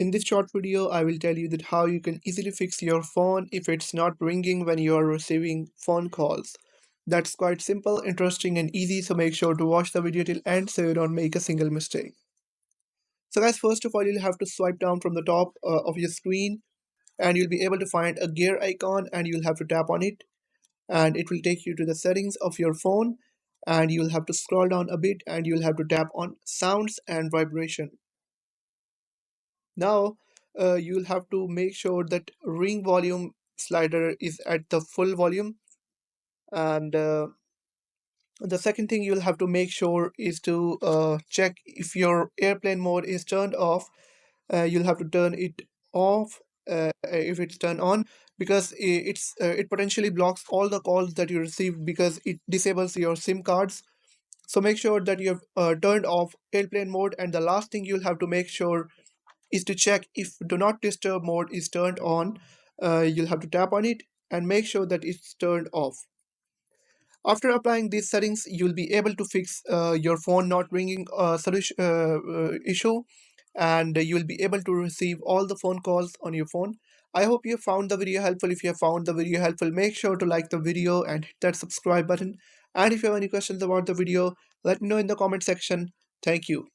In this short video, I will tell you that how you can easily fix your phone if it's not ringing when you are receiving phone calls. That's quite simple, interesting and easy, so make sure to watch the video till end so you don't make a single mistake. So guys, first of all, you'll have to swipe down from the top of your screen and you'll be able to find a gear icon and you'll have to tap on it and it will take you to the settings of your phone and you'll have to scroll down a bit and you'll have to tap on sounds and vibration. Now, you'll have to make sure that ring volume slider is at the full volume. And the second thing you'll have to make sure is to check if your airplane mode is turned off. You'll have to turn it off if it's turned on because it potentially blocks all the calls that you receive because it disables your SIM cards. So make sure that you have turned off airplane mode. And the last thing you'll have to make sure is to check if do not disturb mode is turned on. You'll have to tap on it and make sure that it's turned off. After applying these settings, you'll be able to fix your phone not ringing solution issue, and you'll be able to receive all the phone calls on your phone. I hope you found the video helpful. If you have found the video helpful, make sure to like the video and hit that subscribe button. And if you have any questions about the video, let me know in the comment section. Thank you.